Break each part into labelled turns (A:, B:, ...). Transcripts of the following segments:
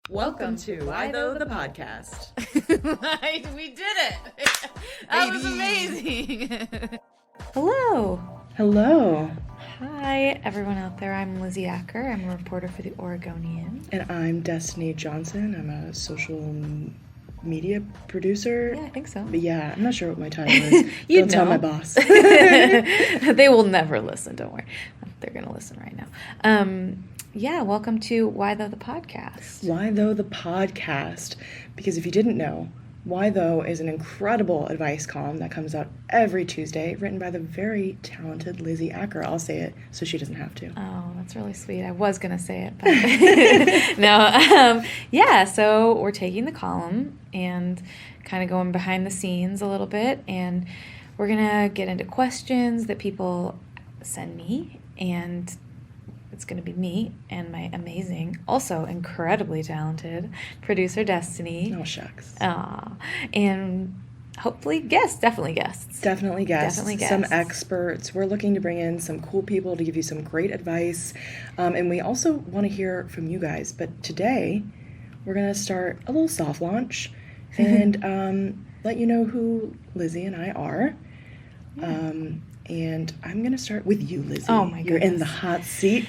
A: Welcome to Why Though the podcast.
B: We did it. That was amazing.
C: Hello.
A: Hello.
C: Hi, everyone out there. I'm Lizzy Acker. I'm a reporter for the Oregonian.
A: And I'm Destiny Johnson. I'm a social media producer.
C: Yeah, I think so.
A: But yeah, I'm not sure what my title is.
C: You'd
A: Don't tell
C: know.
A: my boss.
C: They will never listen. Don't worry. They're going to listen right now. Yeah, welcome to Why Though the podcast.
A: Why Though the podcast? Because if you didn't know, Why Though is an incredible advice column that comes out every Tuesday, written by the very talented Lizzy Acker. I'll say it so she doesn't have to.
C: Oh, that's really sweet. I was going to say it, but no. Yeah, so we're taking the column and kind of going behind the scenes a little bit, and we're going to get into questions that people send me, and it's going to be me and my amazing, also incredibly talented producer, Destiny.
A: Oh, shucks.
C: And hopefully guests, definitely guests.
A: Definitely guests.
C: Definitely guests.
A: Some experts. We're looking to bring in some cool people to give you some great advice. And we also want to hear from you guys. But today, we're going to start a little soft launch and let you know who Lizzy and I are. And I'm going to start with you, Lizzy.
C: Oh, my
A: You're in
C: goodness.
A: the hot seat.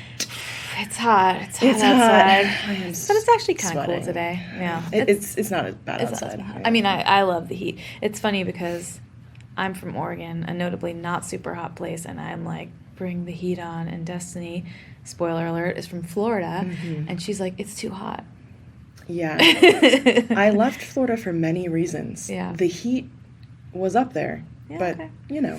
C: It's hot. It's hot
A: It's
C: outside.
A: hot. I am
C: But it's actually kind of cool
A: sweating.
C: today. Yeah.
A: It's not as bad
C: It's not
A: outside.
C: as bad. I mean, I love the heat. It's funny because I'm from Oregon, a notably not super hot place, and I'm like, bring the heat on. And Destiny, spoiler alert, is from Florida, and she's like, it's too hot.
A: Yeah. I left Florida for many reasons.
C: Yeah.
A: The heat was up there,
C: Yeah,
A: but,
C: okay.
A: you know.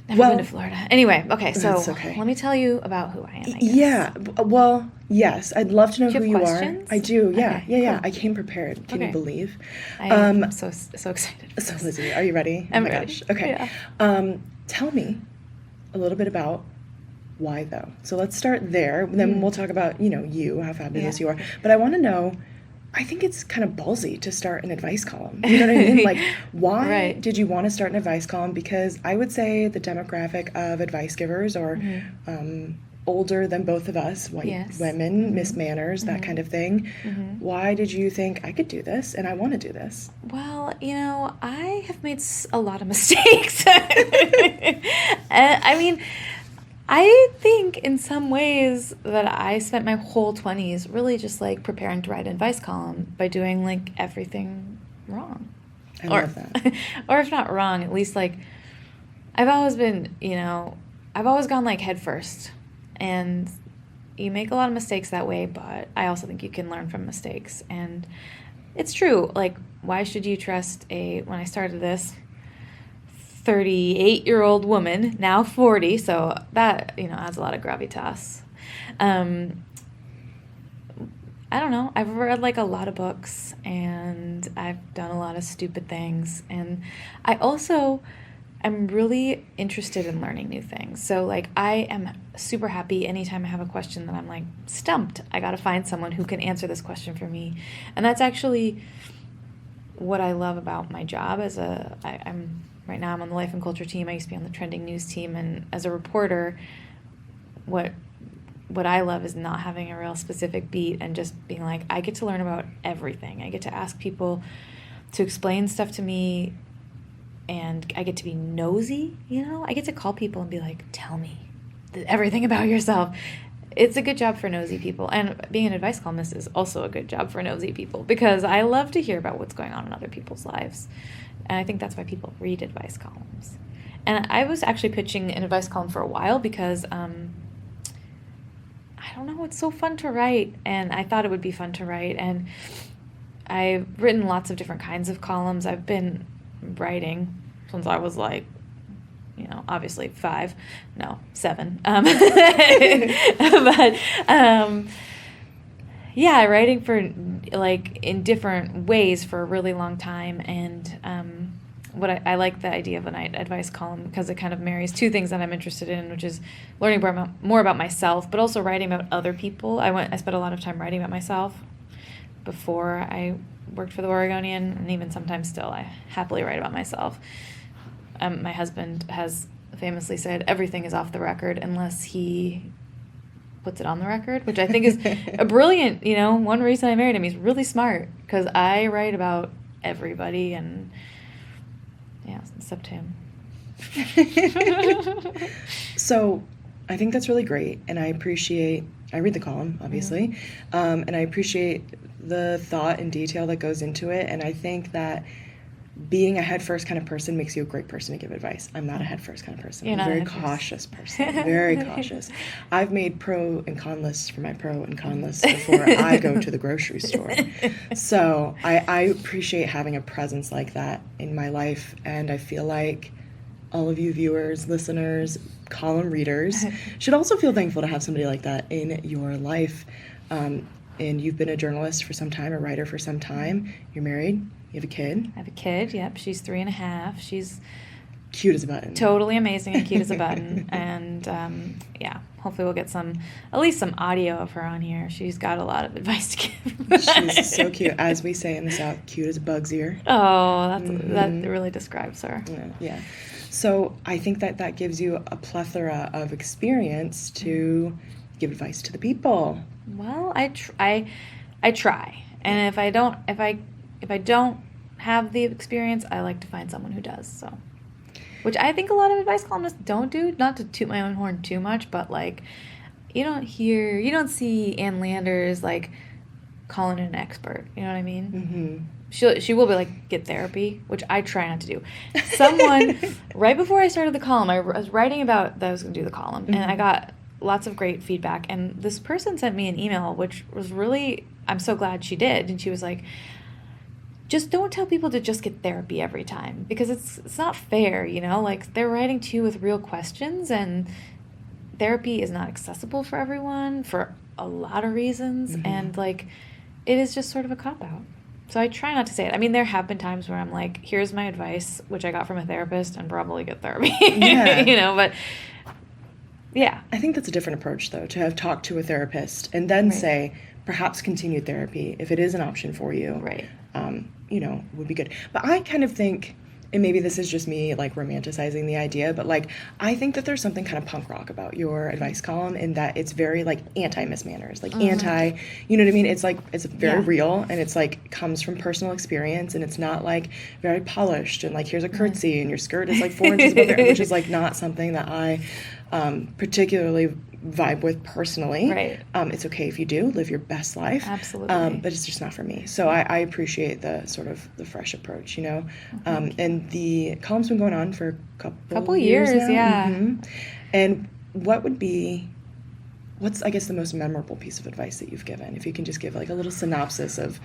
C: Never
A: Well,
C: been to Florida. Anyway, okay, so
A: that's okay.
C: let me tell you about who I am, I guess.
A: Yeah. Well, yes. I'd love to know
C: Do
A: who
C: you
A: you
C: have
A: are.
C: questions?
A: I do. Yeah.
C: Okay,
A: Yeah.
C: cool.
A: I came prepared. Can you
C: Okay.
A: believe?
C: I'm so excited. for
A: So,
C: this.
A: Lizzy, are you ready?
C: I'm
A: oh my
C: ready.
A: Gosh. Okay.
C: Yeah.
A: Tell me a little bit about why though. So let's start there. Then we'll talk about, you, how fabulous
C: Yeah.
A: you are. But I want to know, I think it's kind of ballsy to start an advice column. You know what I mean? Like, why
C: Right.
A: did you want to start an advice column? Because I would say the demographic of advice givers are older than both of us, white
C: Yes.
A: women, Miss Manners, that kind of thing. Why did you think I could do this and I want to do this?
C: Well, I have made a lot of mistakes. I mean, I think in some ways that I spent my whole 20s really just like preparing to write an advice column by doing like everything wrong.
A: I love that.
C: Or if not wrong, at least like I've always been, I've always gone like head first. And you make a lot of mistakes that way, but I also think you can learn from mistakes. And it's true. Like, why should you trust when I started this, 38-year-old woman, now 40, so that, adds a lot of gravitas. I don't know. I've read like a lot of books and I've done a lot of stupid things. And I also am really interested in learning new things. So like I am super happy anytime I have a question that I'm like stumped. I got to find someone who can answer this question for me. And that's actually what I love about my job right now I'm on the life and culture team. I used to be on the trending news team, and as a reporter, what I love is not having a real specific beat and just being like, I get to learn about everything. I get to ask people to explain stuff to me, and I get to be nosy, I get to call people and be like, tell me everything about yourself. It's a good job for nosy people, and being an advice columnist is also a good job for nosy people because I love to hear about what's going on in other people's lives. And I think that's why people read advice columns. And I was actually pitching an advice column for a while because, I don't know, it's so fun to write. And I thought it would be fun to write. And I've written lots of different kinds of columns. I've been writing since I was like, obviously 7. Yeah, writing for like in different ways for a really long time, and I like the idea of an advice column because it kind of marries two things that I'm interested in, which is learning more about myself, but also writing about other people. I spent a lot of time writing about myself before I worked for the Oregonian, and even sometimes still, I happily write about myself. My husband has famously said everything is off the record unless he puts it on the record, which I think is a brilliant, one reason I married him. He's really smart because I write about everybody and, yeah, except him.
A: So I think that's really great, and I read the column, obviously, and I appreciate the thought and detail that goes into it, and I think that being a head-first kind of person makes you a great person to give advice. I'm not a head-first kind of person. I'm a very cautious person. Very cautious. I've made pro and con lists for my pro and con lists before I go to the grocery store. So I appreciate having a presence like that in my life, and I feel like all of you viewers, listeners, column readers should also feel thankful to have somebody like that in your life. And you've been a journalist for some time, a writer for some time. You're married. You have a kid.
C: I have a kid, yep. She's 3.5. She's
A: cute as a button.
C: Totally amazing and cute as a button. And yeah, hopefully we'll get at least some audio of her on here. She's got a lot of advice to give.
A: She's so cute. As we say in the South, cute as a bug's ear.
C: Oh, that really describes her.
A: Yeah. So I think that gives you a plethora of experience to give advice to the people.
C: Well, I try, and if I don't have the experience, I like to find someone who does. So, which I think a lot of advice columnists don't do. Not to toot my own horn too much, but like, you don't see Ann Landers like calling in an expert. You know what I mean? Mm-hmm. She will be like, get therapy, which I try not to do. Someone right before I started the column, I was writing about that I was going to do the column, and I got lots of great feedback. And this person sent me an email, which was really, I'm so glad she did. And she was like, just don't tell people to just get therapy every time, because it's not fair, like they're writing to you with real questions, and therapy is not accessible for everyone for a lot of reasons. And like, it is just sort of a cop-out. So I try not to say it. I mean, there have been times where I'm like, here's my advice, which I got from a therapist, and probably get therapy, but yeah. I
A: think that's a different approach, though, to have talked to a therapist and then say, perhaps continued therapy, if it is an option for you,
C: right.
A: Would be good. But I kind of think, and maybe this is just me like romanticizing the idea, but like I think that there's something kind of punk rock about your advice column, in that it's very like anti-Miss Manners, like anti, you know what I mean? It's like, it's very real, and it's like comes from personal experience, and it's not like very polished and like here's a curtsy and your skirt is like 4 inches above there, which is like not something that I particularly vibe with personally.
C: Right.
A: It's okay if you do live your best life.
C: Absolutely.
A: But it's just not for me. So I appreciate the sort of the fresh approach, and the column's been going on for a couple years now.
C: Yeah.
A: And what's I guess the most memorable piece of advice that you've given? If you can just give like a little synopsis of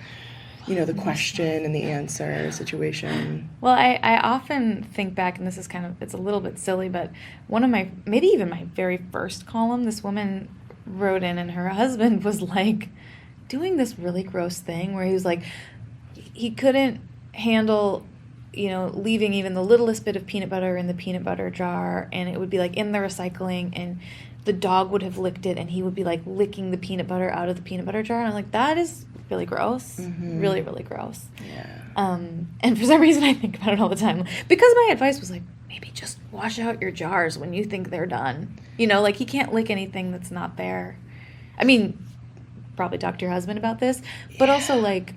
A: the question and the answer situation.
C: Well, I often think back, and this is it's a little bit silly, but one of my, maybe even my very first column, this woman wrote in, and her husband was like doing this really gross thing where he was like, he couldn't handle, leaving even the littlest bit of peanut butter in the peanut butter jar, and it would be like in the recycling, and the dog would have licked it, and he would be like licking the peanut butter out of the peanut butter jar, and I'm like, that is really gross. Really, really gross.
A: Yeah.
C: And for some reason I think about it all the time, because my advice was like, maybe just wash out your jars when you think they're done. Like he can't lick anything that's not there. I mean, probably talk to your husband about this, but also like,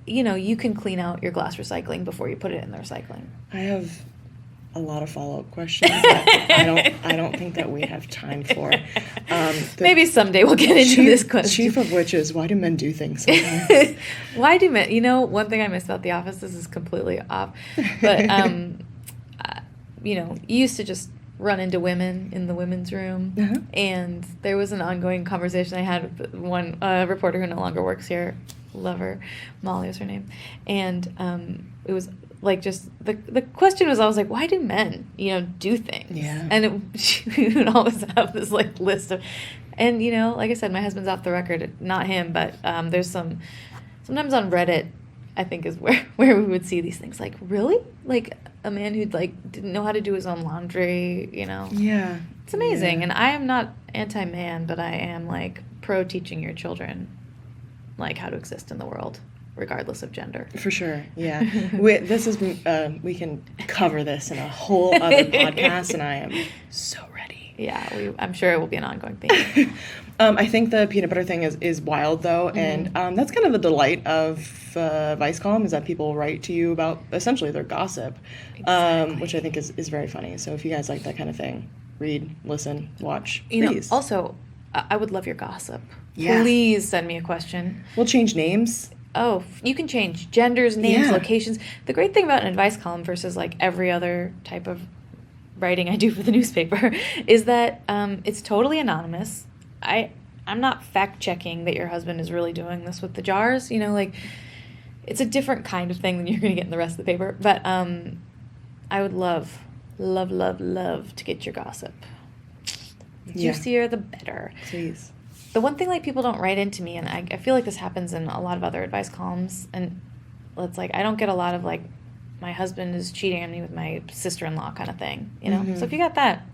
C: you can clean out your glass recycling before you put it in the recycling.
A: I have a lot of follow-up questions that I don't think that we have time for.
C: Maybe someday we'll get into this question.
A: Chief of which is, why do men do things sometimes?
C: Why do men? One thing I miss about The Office, this is completely off, but you used to just run into women in the women's room, and there was an ongoing conversation I had with one reporter who no longer works here. Love her, Molly was her name, and it was like, just the question was, I was like, why do men do things? And she would always have this like list of, and like I said, my husband's off the record, not him, but there's sometimes on Reddit, I think is where we would see these things, like, really, like a man who'd like didn't know how to do his own laundry. It's amazing. And I am not anti-man, but I am like pro teaching your children like how to exist in the world, regardless of gender.
A: For sure, yeah. We can cover this in a whole other podcast, and I am so ready.
C: Yeah, I'm sure it will be an ongoing thing.
A: I think the peanut butter thing is wild, though, and that's kind of the delight of Vice column, is that people write to you about essentially their gossip,
C: Exactly.
A: which I think is very funny. So if you guys like that kind of thing, read, listen, watch,
C: You
A: please.
C: know, also, I would love your gossip.
A: Yeah.
C: Please send me a question.
A: We'll change names.
C: Oh, you can change genders, names,
A: Yeah.
C: locations. The great thing about an advice column versus like every other type of writing I do for the newspaper is that it's totally anonymous. I'm not fact checking that your husband is really doing this with the jars. You know, like it's a different kind of thing than you're going to get in the rest of the paper. But I would love to get your gossip. The
A: Yeah.
C: juicier, the better.
A: Please.
C: The one thing like people don't write into me, and I feel like this happens in a lot of other advice columns, and it's like I don't get a lot of like my husband is cheating on me with my sister-in-law kind of thing, you know. So if you got that,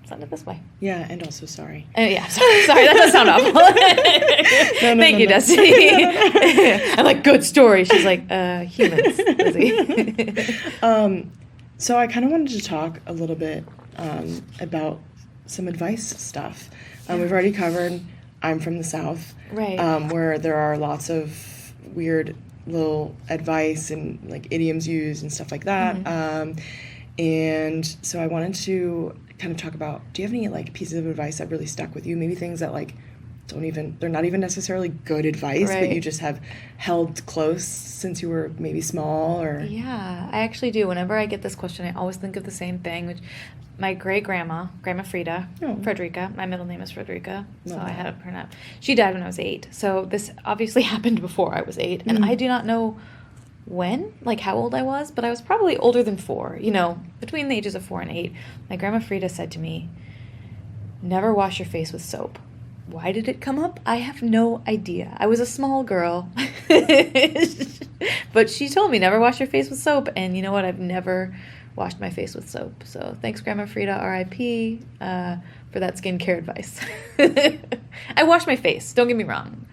C: send it this way.
A: Yeah, and also sorry.
C: Yeah, sorry, that does sound awful. Thank you,
A: no.
C: Destiny. I'm like, good story. She's like, humans, Lizzy.
A: So I kind of wanted to talk a little bit about some advice stuff. We've already covered I'm from the South,
C: Right.
A: Where there are lots of weird little advice and like idioms used and stuff like that. And so I wanted to kind of talk about, do you have any like pieces of advice that really stuck with you? Maybe things that like they're not even necessarily good advice, but
C: Right.
A: you just have held close since you were maybe small, or...
C: Yeah, I actually do. Whenever I get this question, I always think of the same thing, which my great-grandma, Grandma Frida,
A: Oh.
C: Frederica, my middle name is Frederica, so
A: Love
C: I
A: that.
C: had to pronounce. She died when I was 8, so this obviously happened before I was 8, and I do not know when, like how old I was, but I was probably older than 4, you know, between the ages of 4 and 8. My Grandma Frida said to me, never wash your face with soap. Why did it come up? I have no idea. I was a small girl. But she told me never wash your face with soap. And you know what? I've never washed my face with soap. So thanks, Grandma Frida, R.I.P., for that skincare advice. I wash my face. Don't get me wrong.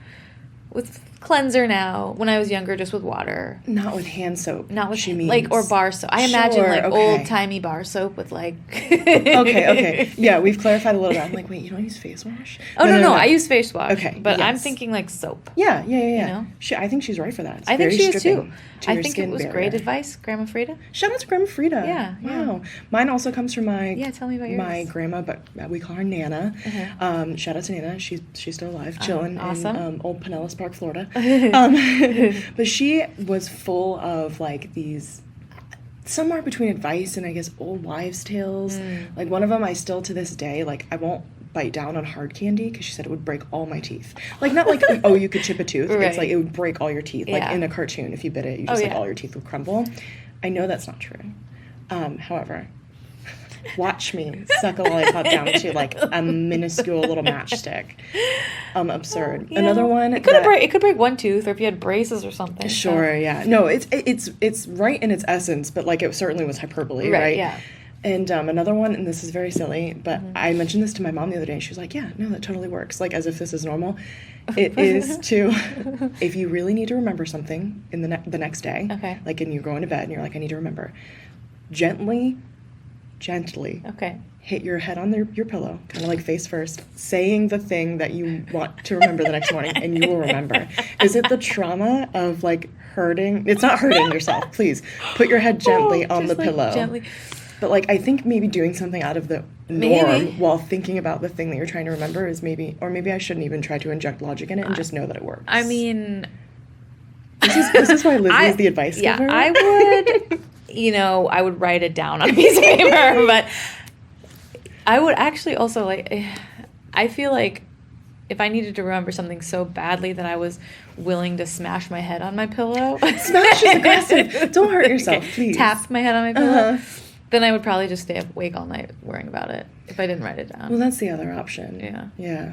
C: With cleanser now. When I was younger, just with water.
A: Not with hand soap.
C: Not with
A: she means.
C: like or bar soap. I imagine
A: Sure,
C: like
A: okay.
C: old timey bar soap with like.
A: Okay. Yeah, we've clarified a little bit. I'm like, wait, you don't use face wash?
C: Oh no, I use face wash.
A: Okay,
C: but I'm
A: yes.
C: thinking like soap.
A: Yeah.
C: You know?
A: I think she's right for that. It's
C: I think
A: very
C: she is
A: stripping
C: too.
A: to
C: I
A: your
C: think
A: skin
C: it was
A: barrier.
C: great advice, Grandma Frida.
A: Shout out to Grandma Frida.
C: Yeah, yeah.
A: Wow. Mine also comes from my
C: Yeah, tell me about yours.
A: my grandma, but we call her Nana.
C: Uh-huh.
A: Shout out to Nana. She's still alive, chilling
C: awesome.
A: in old Pinellas Park, Florida. But she was full of like these, somewhere between advice and I guess old wives' tales. Like one of them, I still to this day, like I won't bite down on hard candy because she said it would break all my teeth. Like not like, oh, you could chip a tooth. It's
C: Right.
A: like it would break all your teeth. Like
C: Yeah.
A: in a cartoon, if you bit it, you just like
C: yeah.
A: all your teeth would crumble. I know that's not true. However, watch me suck a lollipop down to like a minuscule little matchstick. Absurd.
C: Yeah.
A: Another one.
C: It could break one tooth, or if you had braces or something. so-
A: Sure, yeah. No, it's right in its essence, but like it certainly was hyperbole, right?
C: Yeah.
A: And another one, and this is very silly, but I mentioned this to my mom the other day, and she was like, yeah, no, that totally works, like as if this is normal. It is to, if you really need to remember something in the next day,
C: Okay.
A: like and you're going to bed and you're like, I need to remember, gently
C: Okay.
A: hit your head on your pillow, kind of like face first, saying the thing that you want to remember the next morning, and you will remember. Is it the trauma of like hurting? It's not hurting yourself. Please put your head gently on the
C: just, like,
A: pillow.
C: Gently.
A: But like I think maybe doing something out of the norm
C: Maybe.
A: while thinking about the thing that you're trying to remember is maybe I shouldn't even try to inject logic in it and just know that it works.
C: I mean,
A: this is why Lizzy is the advice
C: yeah,
A: giver.
C: I would, I would write it down on a piece of paper, but I would actually also I feel like if I needed to remember something so badly that I was willing to smash my head on my pillow.
A: Smash is aggressive. Don't hurt yourself, please.
C: Tap my head on my pillow. Then I would probably just stay awake all night worrying about it if I didn't write it down.
A: Well, that's the other option.
C: Yeah.
A: Yeah.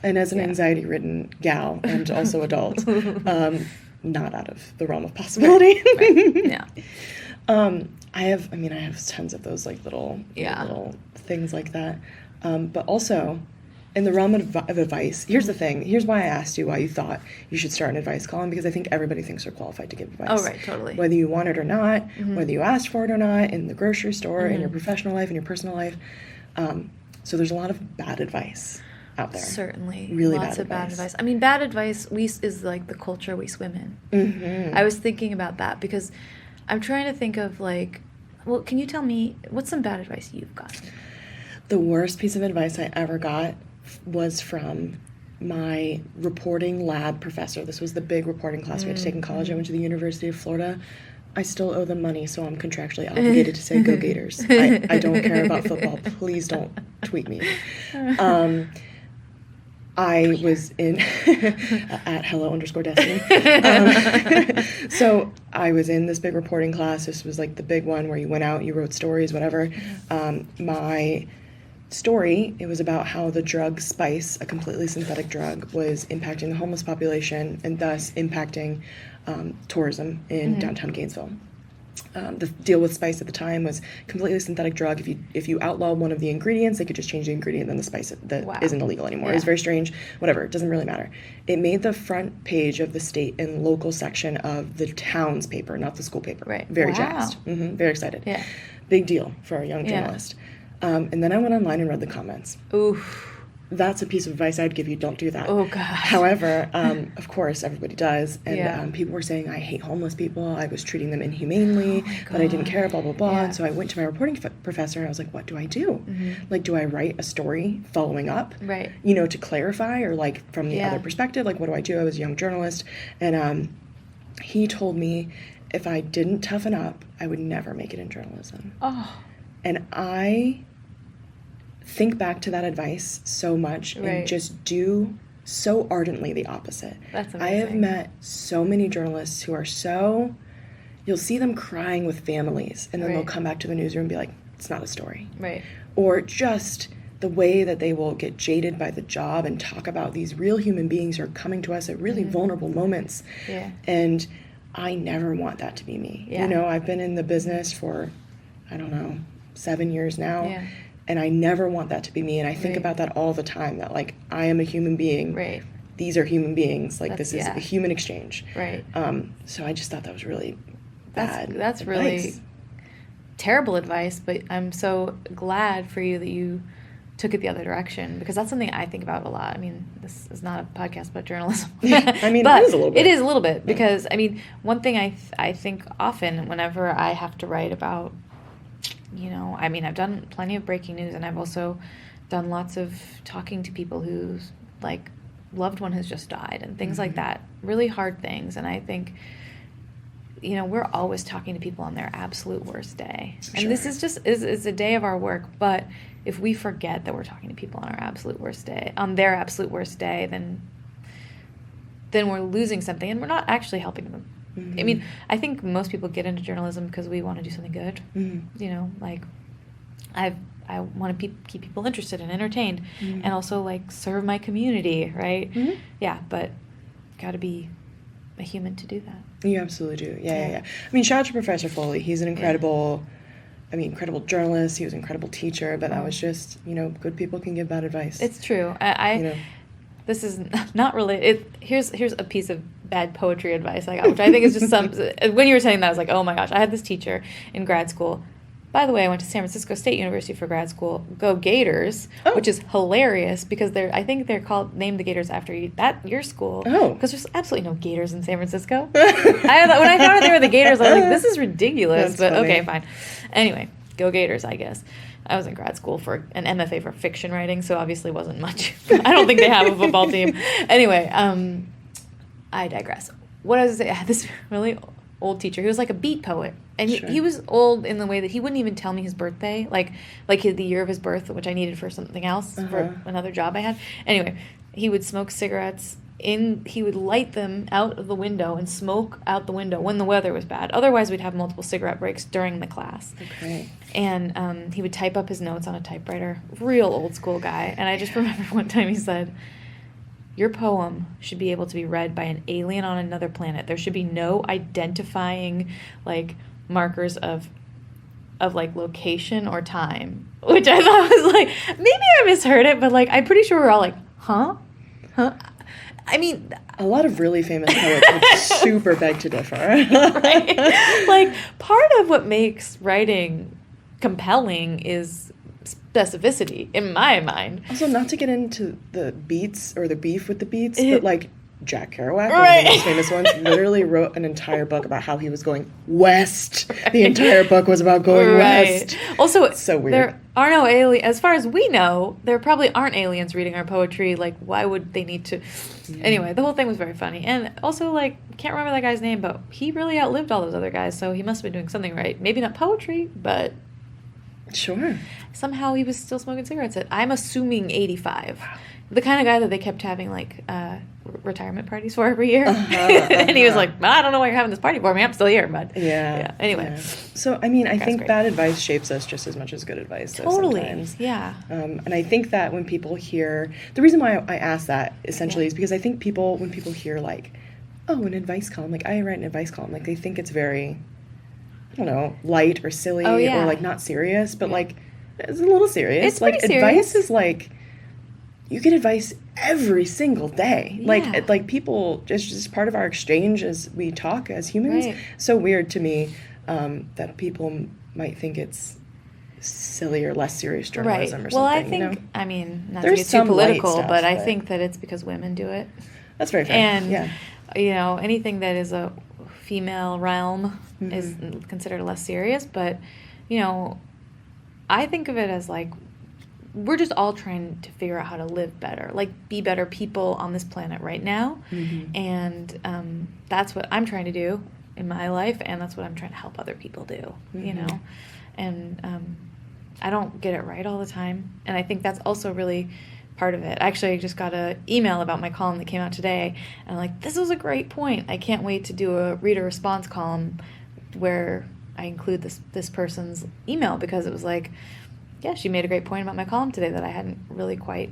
A: And as an anxiety-ridden gal and also adult, not out of the realm of possibility.
C: Yeah.
A: I have tons of those like little things like that. But also in the realm of advice, here's the thing. Here's why I asked you why you thought you should start an advice column, because I think everybody thinks they're qualified to give advice.
C: Oh, right, totally.
A: Whether you want it or not, whether you asked for it or not, in the grocery store, in your professional life, in your personal life. So there's a lot of bad advice out there.
C: Certainly.
A: Really
C: Lots
A: bad
C: of bad
A: advice.
C: advice. I mean, bad advice is like the culture we swim in.
A: Mm-hmm.
C: I was thinking about that because I'm trying to think of like, well, can you tell me what's some bad advice you've gotten?
A: The worst piece of advice I ever got was from my reporting lab professor. This was the big reporting class we had to take in college. I went to the University of Florida. I still owe them money, so I'm contractually obligated to say go Gators. I don't care about football. Please don't tweet me. I was in at hello_destiny. So I was in this big reporting class. This was like the big one where you went out, you wrote stories, whatever. My story, it was about how the drug spice, a completely synthetic drug, was impacting the homeless population and thus impacting tourism in downtown Gainesville. The deal with spice at the time was completely synthetic drug. If you outlaw one of the ingredients, they could just change the ingredient, then the spice that isn't illegal anymore. It was very strange. Whatever, it doesn't really matter. It made the front page of the state and local section of the town's paper, not the school paper.
C: Right.
A: Very jazzed. Very excited.
C: Yeah.
A: Big deal for a young journalist. And then I went online and read the comments.
C: Oof.
A: That's a piece of advice I'd give you. Don't do that.
C: Oh, God.
A: However, of course, everybody does. And
C: Yeah.
A: people were saying, I hate homeless people. I was treating them inhumanely, but I didn't care, blah, blah, blah.
C: Yeah.
A: And so I went to my reporting professor, and I was like, what do I do? Like, do I write a story following up?
C: Right.
A: You know, to clarify, or like from the other perspective? Like, what do I do? I was a young journalist. And he told me if I didn't toughen up, I would never make it in journalism.
C: Oh.
A: And I think back to that advice so much and just do so ardently the opposite.
C: That's amazing.
A: I have met so many journalists who are so, you'll see them crying with families, and then they'll come back to the newsroom and be like, it's not a story.
C: Right.
A: Or just the way that they will get jaded by the job and talk about these real human beings who are coming to us at really vulnerable moments.
C: Yeah.
A: And I never want that to be me.
C: Yeah.
A: You know, I've been in the business for, I don't know, 7 years now.
C: Yeah.
A: And I never want that to be me. And I think about that all the time, that, like, I am a human being.
C: Right.
A: These are human beings. Like,
C: That's-
A: this is a human exchange.
C: Right.
A: So I just thought that was really bad.
C: That's
A: advice.
C: really terrible advice, but I'm so glad for you that you took it the other direction, because that's something I think about a lot. I mean, this is not a podcast about journalism.
A: I mean,
C: but
A: it is a little bit.
C: It is a little bit, because, I mean, one thing I think often whenever I have to write about, you know, I mean, I've done plenty of breaking news, and I've also done lots of talking to people whose, like, loved one has just died and things like that. Really hard things. And I think, you know, we're always talking to people on their absolute worst day. And this is just, is a day of our work. But if we forget that we're talking to people on our absolute worst day, on their absolute worst day, then we're losing something, and we're not actually helping them. I mean, I think most people get into journalism because we want to do something good. You know, like, I want to keep people interested and entertained, and also, like, serve my community, right? Yeah, but got to be a human to do that.
A: You absolutely do. Yeah. I mean, shout out to Professor Foley. He's an incredible, incredible journalist. He was an incredible teacher, but that was just, you know, good people can give bad advice.
C: It's true. I
A: you know.
C: This is not related. Here's a piece of bad poetry advice I got, which I think is just some. When you were saying that, I was like, oh my gosh, I had this teacher in grad school. By the way, I went to San Francisco State University for grad school. Go Gators, which is hilarious because I think they're named the Gators after your school.
A: Oh,
C: because there's absolutely no Gators in San Francisco. When I found out they were the Gators, I was like, this is ridiculous.
A: That's funny.
C: Okay, fine. Anyway, go Gators, I guess. I was in grad school for an MFA for fiction writing, so obviously wasn't much. I don't think they have a football team. Anyway, I digress. What I was saying, I had this really old teacher. He was like a beat poet. And he was old in the way that he wouldn't even tell me his birthday, like the year of his birth, which I needed for something else, for another job I had. Anyway, he would smoke cigarettes. He would light them out of the window and smoke out the window when the weather was bad. Otherwise, we'd have multiple cigarette breaks during the class.
A: Okay.
C: And he would type up his notes on a typewriter. Real old school guy. And I just remember one time he said, your poem should be able to be read by an alien on another planet. There should be no identifying, like, markers of like location or time, which I thought was like, maybe I misheard it, but like I'm pretty sure we're all like, huh? I mean,
A: a lot of really famous poets would super beg to differ.
C: Right? Like, part of what makes writing compelling is specificity in my mind.
A: Also, not to get into the beats or the beef with the beats, but like Jack Kerouac, one
C: Right.
A: of the most famous ones, literally wrote an entire book about how he was going west. The entire book was about going west.
C: Also,
A: It's so weird.
C: there are no aliens. As far as we know, there probably aren't aliens reading our poetry. Like, why would they need to? Anyway, the whole thing was very funny. And also, like, can't remember that guy's name, but he really outlived all those other guys, so he must have been doing something right. Maybe not poetry, but
A: Sure.
C: somehow he was still smoking cigarettes at, I'm assuming, 85. The kind of guy that they kept having, like, retirement parties for every year. And he was like, I don't know why you're having this party for me. I'm still here, bud.
A: Yeah.
C: Anyway.
A: Yeah. So, I mean, I think
C: great.
A: bad advice shapes us just as much as good advice does
C: Totally.
A: sometimes.
C: Yeah.
A: And I think that when people hear, the reason why I ask that essentially is because I think when people hear like, oh, an advice column, like I write an advice column, like they think it's very, I don't know, light or silly
C: Oh, yeah.
A: or like not serious, but like it's a little serious.
C: It's
A: like
C: pretty
A: advice
C: serious.
A: is like, you get advice every single day.
C: Yeah.
A: Like people, it's just part of our exchange as we talk as humans.
C: Right.
A: So weird to me that people might think it's silly or less serious journalism or something.
C: Well, I think,
A: you know?
C: I mean, not
A: There's
C: to get too
A: some light
C: political,
A: stuff,
C: but I
A: but-
C: think that it's because women do it.
A: That's very fair.
C: And,
A: yeah.
C: you know, anything that is a female realm is considered less serious. But, you know, I think of it as like, we're just all trying to figure out how to live better, like be better people on this planet right now. And that's what I'm trying to do in my life. And that's what I'm trying to help other people do, you know? And I don't get it right all the time. And I think that's also really part of it. Actually, I just got an email about my column that came out today. And I'm like, this was a great point. I can't wait to do a reader response column where I include this person's email, because it was like, yeah, she made a great point about my column today that I hadn't really quite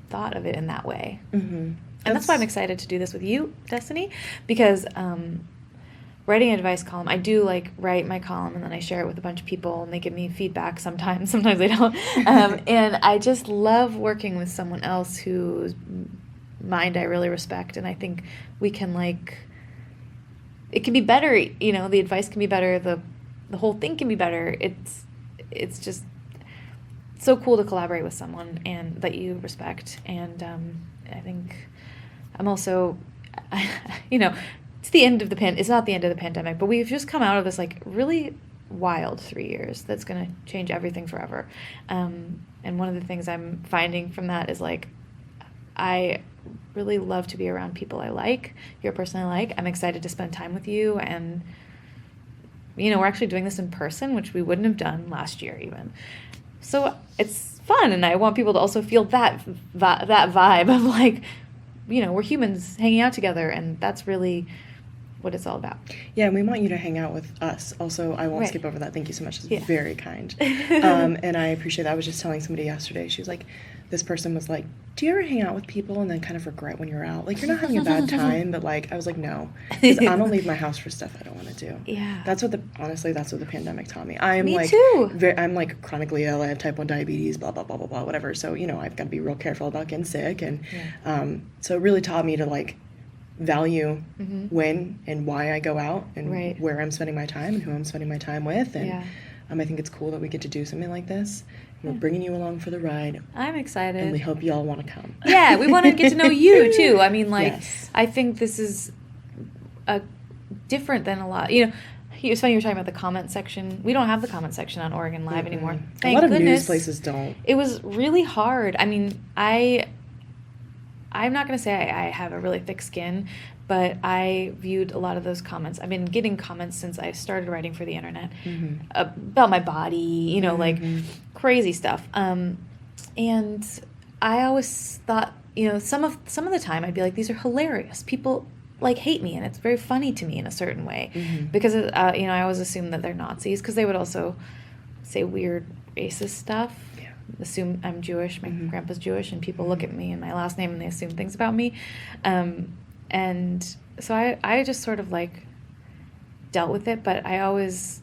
C: thought of it in that way. And that's why I'm excited to do this with you, Destiny, because writing an advice column, I do like write my column and then I share it with a bunch of people and they give me feedback sometimes they don't. And I just love working with someone else whose mind I really respect, and I think we can like, it can be better, you know, the advice can be better, the whole thing can be better. It's just so cool to collaborate with someone and that you respect. And I think I'm also, you know, it's not the end of the pandemic, but we've just come out of this like really wild 3 years that's going to change everything forever. And one of the things I'm finding from that is like, I really love to be around people I like. You're a person I like. I'm excited to spend time with you. And, you know, we're actually doing this in person, which we wouldn't have done last year even. So it's fun. And I want people to also feel that vibe of like, you know, we're humans hanging out together. And that's really what it's all about.
A: Yeah, and we want you to hang out with us. Also, I won't
C: Right.
A: skip over that. Thank you so much. It's
C: Yeah.
A: very kind. And I appreciate that. I was just telling somebody yesterday. She was like, this person was like, do you ever hang out with people and then kind of regret when you're out? Like, you're not having a bad time, but like, I was like, no. Because I don't leave my house for stuff I don't want to do.
C: Yeah.
A: Honestly, that's what the pandemic taught me. I'm
C: Me
A: like,
C: too.
A: I'm like chronically ill. I have type 1 diabetes, blah, blah, blah, blah, blah, whatever. So, you know, I've got to be real careful about getting sick. And so it really taught me to like, value when and why I go out and
C: Right.
A: where I'm spending my time and who I'm spending my time with. And
C: Yeah.
A: I think it's cool that we get to do something like this. We're bringing you along for the ride,
C: I'm excited.
A: and we hope you all want to come.
C: Yeah, we want to get to know you too. I mean, like,
A: Yes.
C: I think this is different than a lot. You know, it's funny you were talking about the comment section. We don't have the comment section on Oregon Live anymore. Thank
A: a lot of
C: goodness.
A: news places don't.
C: It was really hard. I mean, I'm not going to say I have a really thick skin, but I viewed a lot of those comments. I've been getting comments since I started writing for the internet about my body, you know, like crazy stuff. And I always thought, you know, some of the time I'd be like, these are hilarious. People like hate me, and it's very funny to me in a certain way because you know, I always assume that they're Nazis because they would also say weird racist stuff. Assume I'm Jewish, my grandpa's Jewish, and people look at me and my last name and they assume things about me. And so I just sort of like dealt with it, but I always,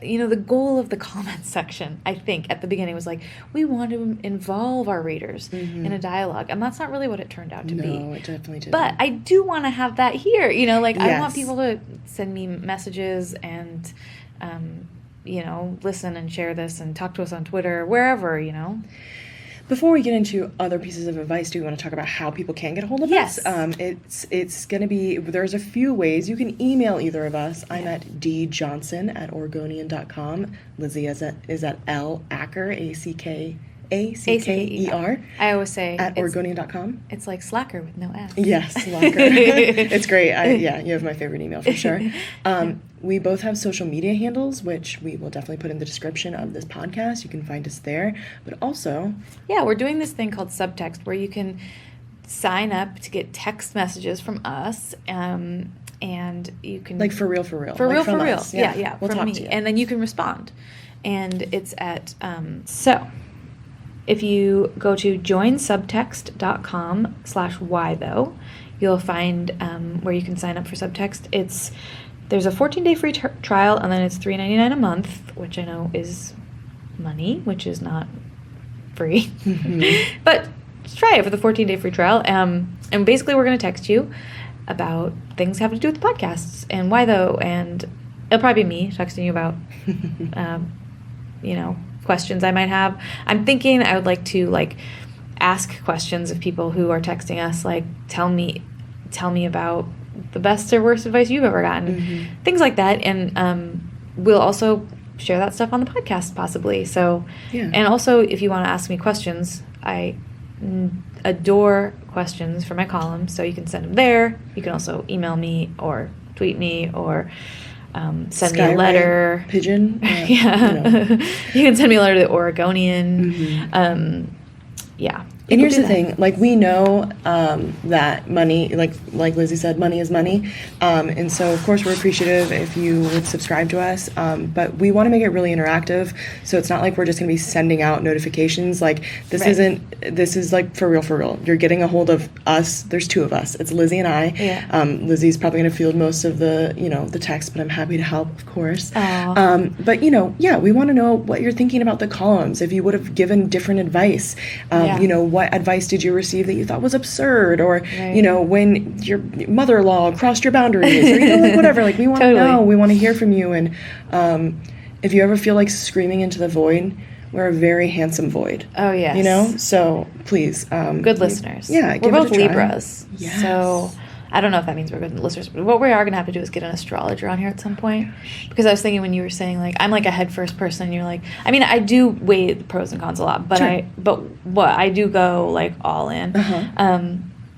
C: you know, the goal of the comment section, I think at the beginning was like, we want to involve our readers in a dialogue, and that's not really what it turned out to be.
A: No, it definitely didn't.
C: But I do want to have that here, you know, like I want
A: Yes.
C: people to send me messages and, listen and share this and talk to us on Twitter, wherever,
A: Before we get into other pieces of advice, do we want to talk about how people can get a hold of us?
C: Yes.
A: It's going to be, there's a few ways. You can email either of us. I'm at djohnson@oregonian.com. Lizzy is at L Acker, Acker.
C: I always say
A: at Oregonian.com.
C: It's like Slacker with no S.
A: Yes, Slacker. It's great. You have my favorite email for sure. We both have social media handles, which we will definitely put in the description of this podcast. You can find us there. But also...
C: Yeah, we're doing this thing called Subtext where you can sign up to get text messages from us, and you can...
A: Like for real.
C: For real.
A: Us.
C: Yeah,
A: we'll
C: from
A: talk
C: me.
A: to you.
C: And then you can respond. And it's at... So, if you go to joinsubtext.com/why though, you'll find where you can sign up for Subtext. There's a 14-day free trial, and then it's $3.99 a month, which I know is money, which is not free. Mm-hmm. But try it for the 14-day free trial. And basically, we're going to text you about things having to do with the podcasts and why though, and it'll probably be me texting you about, questions I might have. I'm thinking I would like to ask questions of people who are texting us, like tell me about the best or worst advice you've ever gotten, things like that, and we'll also share that stuff on the podcast possibly. So, and also if you want to ask me questions, I adore questions for my column, so you can send them there. You can also email me or tweet me or send me a letter.
A: Pigeon.
C: You can send me a letter to the Oregonian.
A: And here's the thing, we know that money, like Lizzy said, money is money. And so, of course, we're appreciative if you would subscribe to us. But we want to make it really interactive. So it's not like we're just going to be sending out notifications. This is for real. You're getting a hold of us. There's two of us. It's Lizzy and I.
C: Yeah.
A: Lizzy's probably going to field most of the, the text, but I'm happy to help, of course. But, we want to know what you're thinking about the columns. If you would have given different advice, what advice did you receive that you thought was absurd, or when your mother-in-law crossed your boundaries, or whatever. We want to know. We want to hear from you. And if you ever feel like screaming into the void, we're a very handsome void.
C: Oh yes.
A: So please,
C: good listeners.
A: Yeah,
C: we're both Libras.
A: Yes.
C: So I don't know if that means we're good listeners. What we are going to have to do is get an astrologer on here at some point. Because I was thinking when you were saying, I'm a head first person, you're I do weigh the pros and cons a lot, but I do go, all in.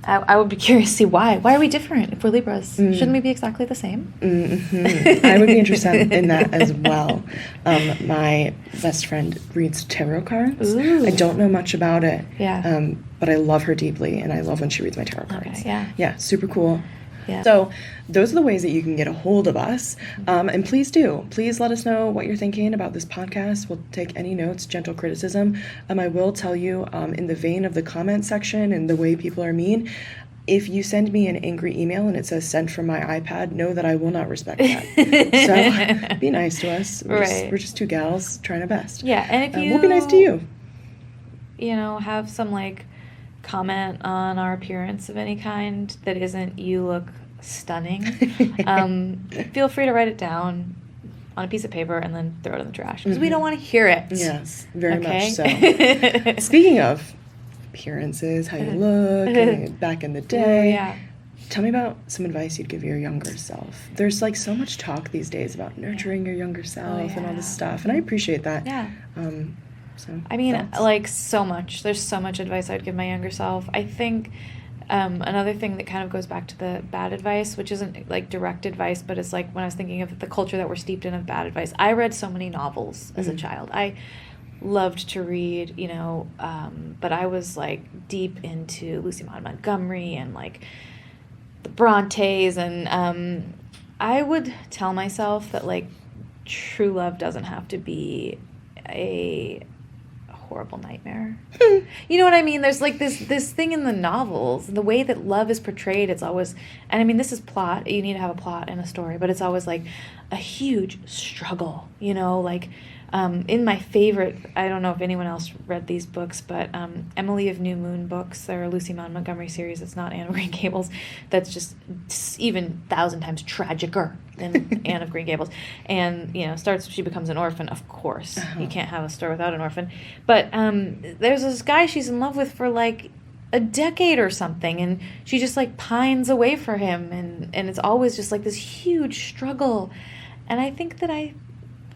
C: I would be curious to see why. Why are we different if we're Libras? Shouldn't we be exactly the same?
A: Mm-hmm. I would be interested in that as well. My best friend reads tarot cards.
C: Ooh.
A: I don't know much about it.
C: Yeah.
A: But I love her deeply, and I love when she reads my tarot cards.
C: Okay, yeah.
A: Yeah, super cool.
C: Yeah.
A: So those are the ways that you can get a hold of us. And please let us know what you're thinking about this podcast. We'll take any notes, gentle criticism. I will tell you, in the vein of the comment section and the way people are mean, if you send me an angry email and it says sent from my iPad, know that I will not respect that. So be nice to us. We're just two gals trying our best.
C: Yeah, and if you...
A: we'll be nice to you.
C: Have some, comment on our appearance of any kind that isn't you look stunning, feel free to write it down on a piece of paper and then throw it in the trash because we don't want to hear it.
A: Yes, very much so. Speaking of appearances, how you look, and back in the day, tell me about some advice you'd give your younger self. There's so much talk these days about nurturing your younger self and all this stuff, and I appreciate that.
C: Yeah.
A: So
C: so much. There's so much advice I'd give my younger self. I think another thing that kind of goes back to the bad advice, which isn't direct advice, but it's when I was thinking of the culture that we're steeped in of bad advice. I read so many novels as a child. I loved to read, but I was deep into Lucy Maud Montgomery and the Brontes, and I would tell myself that true love doesn't have to be a horrible nightmare. You know what I mean? There's this thing in the novels, the way that love is portrayed, it's always, and I mean this is plot, you need to have a plot and a story, but it's always a huge struggle, In my favorite, I don't know if anyone else read these books, but Emily of New Moon books, they're a Lucy Maud Montgomery series. It's not Anne of Green Gables. That's just even 1,000 times tragicer than Anne of Green Gables. And, she becomes an orphan, of course. You can't have a story without an orphan. But there's this guy she's in love with for like a decade or something, and she just like pines away for him, and it's always just like this huge struggle. And I think that I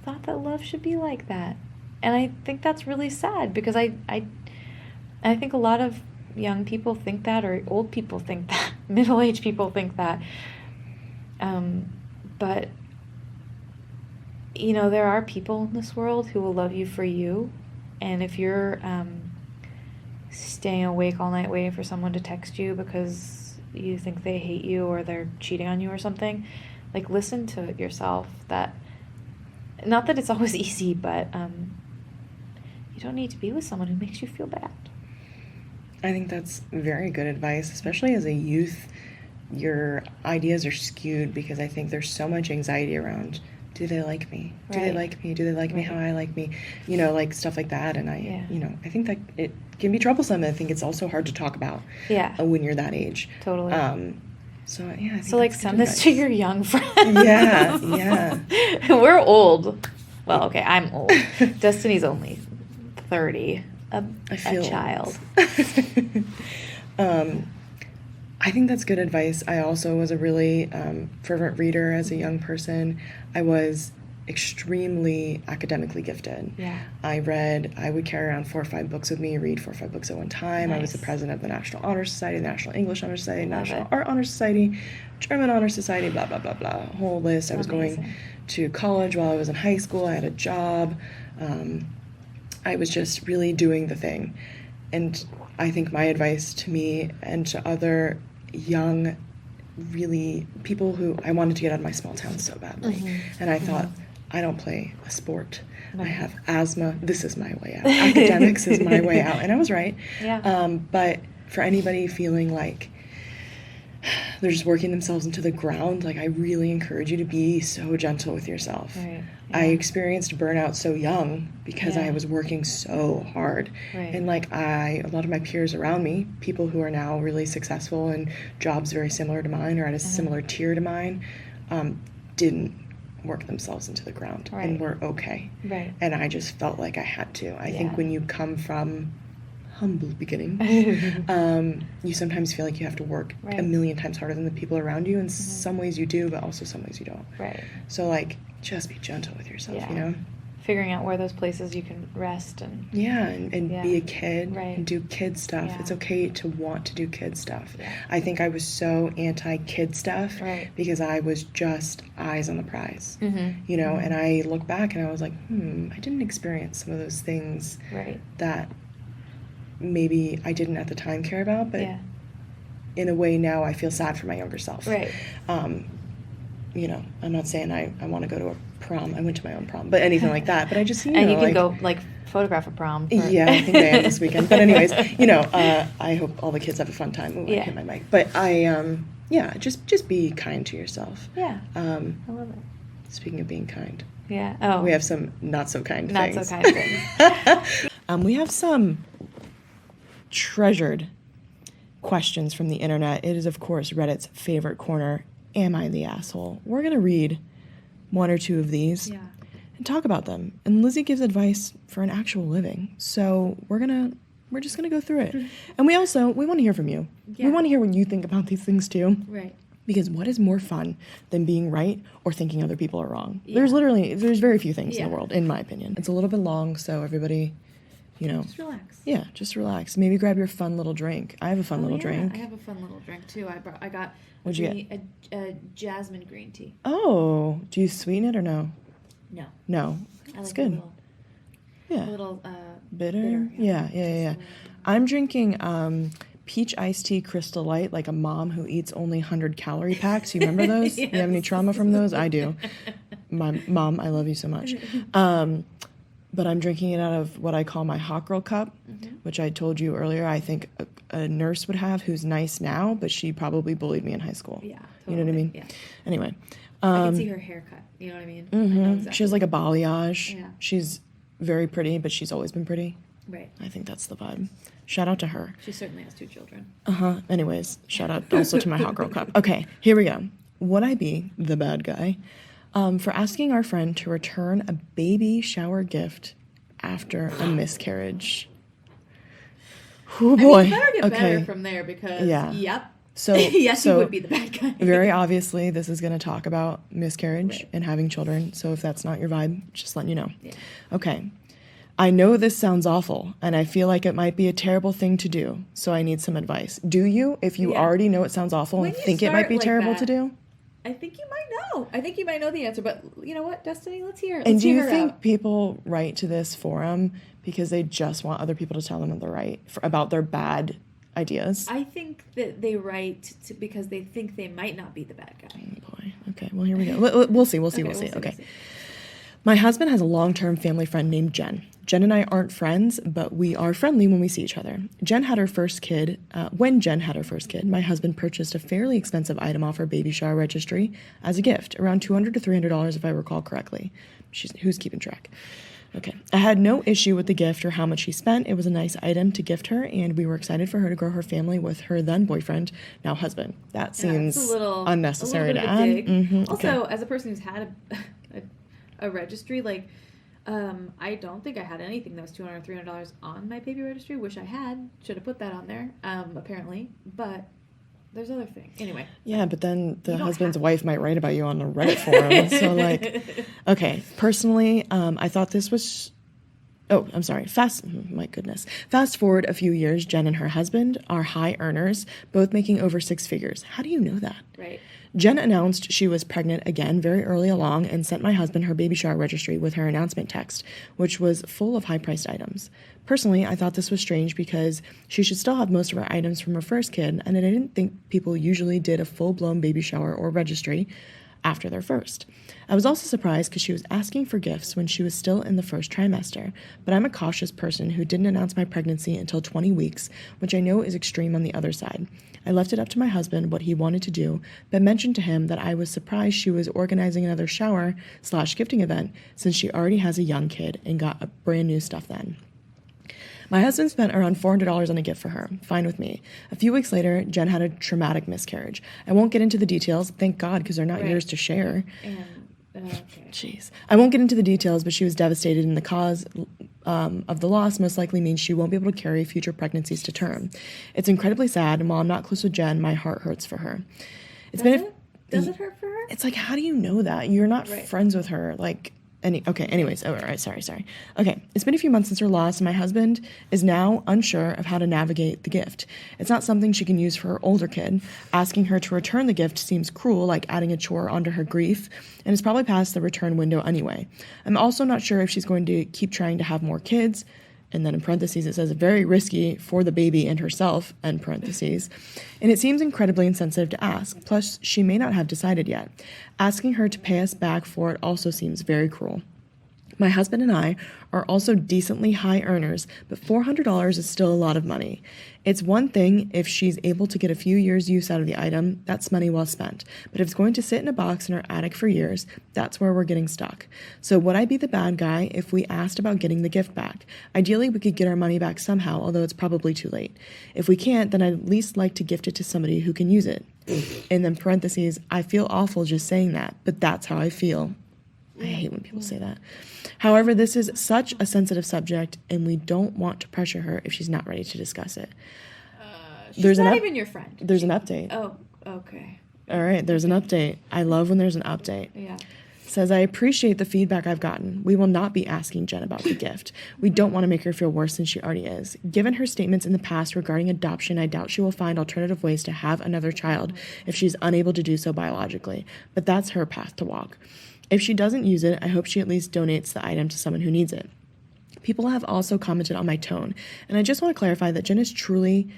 C: thought that love should be like that, and I think that's really sad, because I think a lot of young people think that, or old people think that, middle-aged people think that, but there are people in this world who will love you for you, and if you're staying awake all night waiting for someone to text you because you think they hate you or they're cheating on you or something, like, listen to yourself. That, not that it's always easy, but you don't need to be with someone who makes you feel bad.
A: I think that's very good advice, especially as a youth. Your ideas are skewed because I think there's so much anxiety around, do they like me? Do they like me? Do they like me how I like me? Like stuff like that. And I think that it can be troublesome. I think it's also hard to talk about when you're that age.
C: Totally.
A: So, I think
C: so, like, send this to your young friends.
A: Yeah.
C: We're old. Well, okay, I'm old. Destiny's only 30. I feel a child.
A: I think that's good advice. I also was a really fervent reader as a young person. I was extremely academically gifted.
C: Yeah.
A: I would carry around 4 or 5 books with me, read 4 or 5 books at one time.
C: Nice.
A: I was the president of the National Honor Society, the National English Honor Society,
C: Love
A: National
C: it.
A: Art Honor Society, German Honor Society, blah, blah, blah, blah, whole list. I was
C: Amazing.
A: going to college while I was in high school. I had a job. I was just really doing the thing. And I think my advice to me and to other young, really people who, I wanted to get out of my small town so badly. And I thought, I don't play a sport. I have asthma. This is my way out. Academics is my way out. And I was right.
C: Yeah.
A: But for anybody feeling like they're just working themselves into the ground, like, I really encourage you to be so gentle with yourself.
C: Right. Yeah.
A: I experienced burnout so young because I was working so hard.
C: Right.
A: And like a lot of my peers around me, people who are now really successful in jobs very similar to mine or at a similar tier to mine, didn't work themselves into the ground and were okay.
C: Right.
A: And I just felt like I had to. I think when you come from humble beginnings, you sometimes feel like you have to work a million times harder than the people around you. In some ways you do, but also some ways you don't.
C: Right.
A: So, like, just be gentle with yourself,
C: Figuring out where those places you can rest and
A: be a kid and do kid stuff.
C: Yeah.
A: It's okay to want to do kid stuff. Yeah. I think I was so anti-kid stuff because I was just eyes on the prize, and I look back and I was like, I didn't experience some of those things that maybe I didn't at the time care about, but in a way now I feel sad for my younger self.
C: Right.
A: I'm not saying I want to go to a prom. I went to my own prom, but anything like that. But I just,
C: and you can go, like, photograph a prom.
A: Yeah, I think I am this weekend. But anyways, I hope all the kids have a fun time. Ooh, I hit my mic. But just be kind to yourself.
C: Yeah. I love it.
A: Speaking of being kind.
C: Yeah. Oh.
A: We have some not so kind things.
C: Not so kind things.
A: We have some treasured questions from the internet. It is, of course, Reddit's favorite corner. Am I the asshole? We're going to read 1 or 2 of these and talk about them. And Lizzy gives advice for an actual living. So we're just going to go through it. And we want to hear from you. Yeah. We want to hear what you think about these things too. Right. Because what is more fun than being right or thinking other people are wrong? Yeah. There's very few things in the world, in my opinion. It's a little bit long, so everybody,
B: just relax.
A: Yeah, just relax. Maybe grab your fun little drink. I have a fun little drink.
B: I have a fun little drink too. I got
A: What'd you get?
B: A jasmine green tea.
A: Oh, do you sweeten it or no? No. It's
B: like
A: good.
B: A little
A: bitter. Yeah. I'm drinking peach iced tea Crystal Light, like a mom who eats only 100 calorie packs. You remember those? Yes. You have any trauma from those? I do. My mom, I love you so much. But I'm drinking it out of what I call my hot girl cup, which I told you earlier I think a nurse would have who's nice now, but she probably bullied me in high school. You know what I mean?
B: Yeah.
A: Anyway.
B: I can see her haircut. You know what I mean? I know exactly.
A: She has like a balayage.
B: Yeah.
A: She's very pretty, but she's always been pretty.
B: Right.
A: I think that's the vibe. Shout out to her.
B: She certainly has 2 children.
A: Anyways, shout out also to my hot girl cup. Okay, here we go. Would I be the bad guy for asking our friend to return a baby shower gift after a miscarriage? Oh boy.
B: I mean, you better get better from there because, yep.
A: So,
B: yes, you would be the bad guy.
A: Very obviously, this is going to talk about miscarriage and having children. So if that's not your vibe, just letting you know.
B: Yeah.
A: Okay. I know this sounds awful, and I feel like it might be a terrible thing to do, so I need some advice. Do you, if you already know it sounds awful and think it might be terrible to do?
B: I think you might know. I think you might know the answer, but you know what, Destiny? Let's hear it.
A: And do you think people write to this forum because they just want other people to tell them that they're right about their bad ideas?
B: I think that they write because they think they might not be the bad guy.
A: Oh boy. Okay, well, here we go. We'll see. Okay. My husband has a long-term family friend named Jen. Jen and I aren't friends, but we are friendly when we see each other. Jen had her first kid. When Jen had her first kid, my husband purchased a fairly expensive item off her baby shower registry as a gift, around $200 to $300 if I recall correctly. Who's keeping track? Okay. I had no issue with the gift or how much he spent. It was a nice item to gift her, and we were excited for her to grow her family with her then boyfriend, now husband. That seems unnecessary to add.
B: Mm-hmm. Also, as a person who's had a registry, like, I don't think I had anything that was $200 or $300 on my baby registry. Wish I had. Should have put that on there, apparently. But there's other things. Anyway.
A: Yeah, but then the husband's wife might write about you on a Reddit forum. So, like, okay. Personally, I thought this was... Oh, I'm sorry. My goodness. Fast forward a few years, Jen and her husband are high earners, both making over 6 figures. How do you know that?
B: Right.
A: Jen announced she was pregnant again very early along and sent my husband her baby shower registry with her announcement text, which was full of high-priced items. Personally, I thought this was strange because she should still have most of her items from her first kid, and I didn't think people usually did a full-blown baby shower or registry after their first. I was also surprised because she was asking for gifts when she was still in the first trimester, but I'm a cautious person who didn't announce my pregnancy until 20 weeks, which I know is extreme on the other side. I left it up to my husband what he wanted to do, but mentioned to him that I was surprised she was organizing another shower/gifting event since she already has a young kid and got a brand new stuff then. My husband spent around $400 on a gift for her. Fine with me. A few weeks later, Jen had a traumatic miscarriage. I won't get into the details, thank God, because they're not yours to share.
B: Okay.
A: Jeez. I won't get into the details, but she was devastated, and the cause of the loss most likely means she won't be able to carry future pregnancies to term. It's incredibly sad, and while I'm not close with Jen, my heart hurts for her.
B: Does it hurt for her?
A: It's like, how do you know that? You're not friends with her. Like, anyways. Oh, all right, sorry. Okay, it's been a few months since her loss, and my husband is now unsure of how to navigate the gift. It's not something she can use for her older kid. Asking her to return the gift seems cruel, like adding a chore onto her grief, and it's probably past the return window anyway. I'm also not sure if she's going to keep trying to have more kids, and then in parentheses it says very risky for the baby and herself, end parentheses. And it seems incredibly insensitive to ask. Plus, she may not have decided yet. Asking her to pay us back for it also seems very cruel. My husband and I are also decently high earners, but $400 is still a lot of money. It's one thing if she's able to get a few years' use out of the item, that's money well spent. But if it's going to sit in a box in her attic for years, that's where we're getting stuck. So would I be the bad guy if we asked about getting the gift back? Ideally, we could get our money back somehow, although it's probably too late. If we can't, then I'd at least like to gift it to somebody who can use it. And then parentheses, I feel awful just saying that, but that's how I feel. I hate when people say that. However, this is such a sensitive subject, and we don't want to pressure her if she's not ready to discuss it.
B: She's not even your friend.
A: There's an update.
B: Oh, okay.
A: All right, there's an update. I love when there's an update.
B: Yeah.
A: Says, I appreciate the feedback I've gotten. We will not be asking Jen about the gift. We don't want to make her feel worse than she already is. Given her statements in the past regarding adoption, I doubt she will find alternative ways to have another child if she's unable to do so biologically. But that's her path to walk. If she doesn't use it, I hope she at least donates the item to someone who needs it. People have also commented on my tone, and I just want to clarify that Jen is truly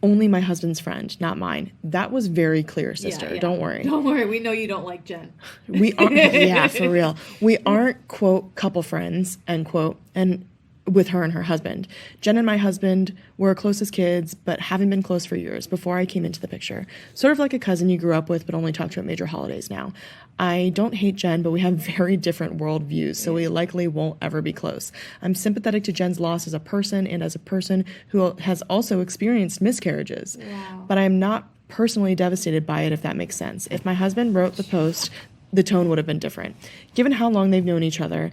A: only my husband's friend, not mine. That was very clear, sister.
B: Yeah.
A: Don't worry.
B: Don't worry. We know you don't like Jen.
A: We aren't, yeah, for real. We aren't, quote, couple friends, end quote. And with her and her husband. Jen and my husband were close as kids, but haven't been close for years before I came into the picture. Sort of like a cousin you grew up with, but only talk to at major holidays now. I don't hate Jen, but we have very different worldviews, so we likely won't ever be close. I'm sympathetic to Jen's loss as a person and as a person who has also experienced miscarriages.
C: Wow.
A: But I'm not personally devastated by it, if that makes sense. If my husband wrote the post, the tone would have been different. Given how long they've known each other,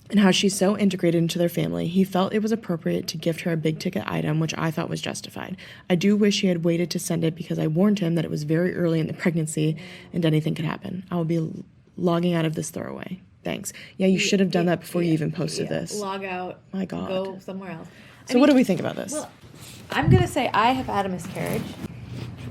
A: and how she's so integrated into their family, he felt it was appropriate to gift her a big-ticket item, which I thought was justified. I do wish he had waited to send it because I warned him that it was very early in the pregnancy and anything could happen. I will be logging out of this throwaway. Thanks. Yeah, you should have done that before you even posted this.
B: Log out.
A: My God.
B: Go somewhere else.
A: So what do we think about this?
C: Well, I'm going to say I have had a miscarriage.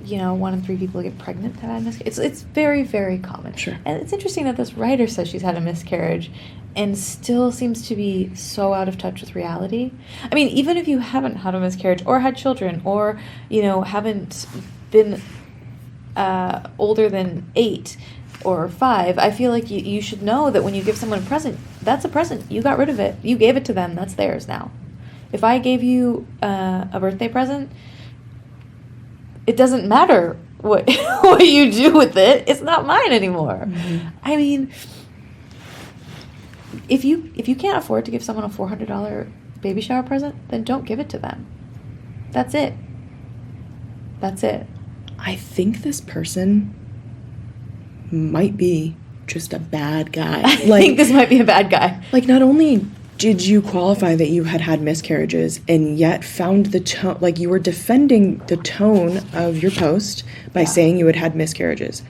C: You know, 1 in 3 people get pregnant have had a miscarriage. It's very, very common.
A: Sure.
C: And it's interesting that this writer says she's had a miscarriage and still seems to be so out of touch with reality. I mean, even if you haven't had a miscarriage or had children or, you know, haven't been older than 8 or 5, I feel like you should know that when you give someone a present, that's a present. You got rid of it. You gave it to them. That's theirs now. If I gave you a birthday present, it doesn't matter what what you do with it. It's not mine anymore.
A: Mm-hmm.
C: I mean, if you can't afford to give someone a $400 baby shower present, then don't give it to them. That's it. That's it.
A: I think this person might be just a bad guy.
C: I think this might be a bad guy.
A: Like, not only did you qualify that you had miscarriages and yet found the tone, like you were defending the tone of your post by saying you had miscarriages.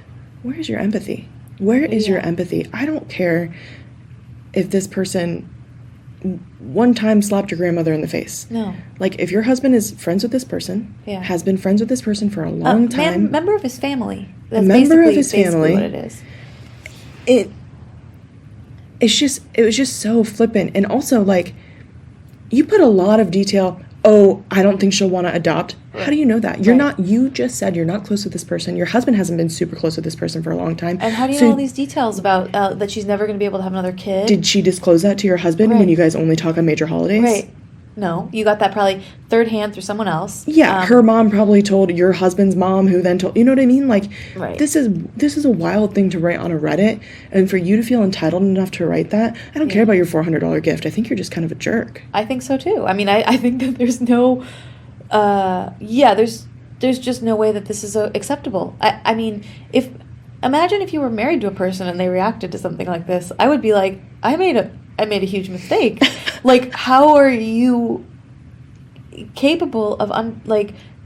A: Where is your empathy? Where is your empathy? I don't care if this person one time slapped your grandmother in the face.
C: No.
A: Like, if your husband is friends with this person, has been friends with this person for a long time.
C: Member of his family. That's
A: a member of
C: basically
A: his family.
C: what it is.
A: It was just so flippant. And also, like, you put a lot of detail. Oh, I don't think she'll want to adopt.
C: Right.
A: How do you know that? You just said you're not close with this person. Your husband hasn't been super close with this person for a long time.
C: And how do you know all these details about that she's never going to be able to have another kid?
A: Did she disclose that to your husband when you guys only talk on major holidays?
C: Right. No, you got that probably third hand through someone else.
A: Yeah, her mom probably told your husband's mom, who then told, you know what I mean? Like, this is a wild thing to write on a Reddit, and for you to feel entitled enough to write that, I don't care about your $400 gift. I think you're just kind of a jerk.
C: I think so too. I mean, I think that there's no, there's just no way that this is acceptable. I mean, imagine if you were married to a person and they reacted to something like this, I would be like, I made a huge mistake. Like, how are you capable of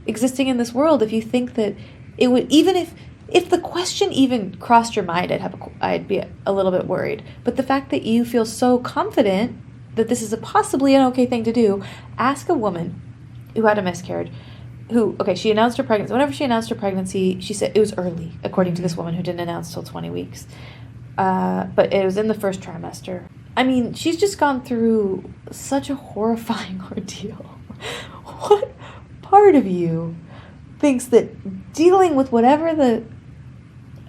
C: existing in this world if you think that it would, even if the question even crossed your mind, I'd be a little bit worried. But the fact that you feel so confident that this is possibly an okay thing to do, ask a woman who had a miscarriage, she announced her pregnancy. Whenever she announced her pregnancy, she said it was early, according to this woman who didn't announce till 20 weeks. But it was in the first trimester. I mean, she's just gone through such a horrifying ordeal. What part of you thinks that dealing with whatever the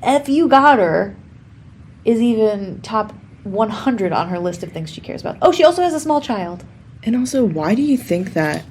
C: F you got her is even top 100 on her list of things she cares about? Oh, she also has a small child.
A: And also, why do you think that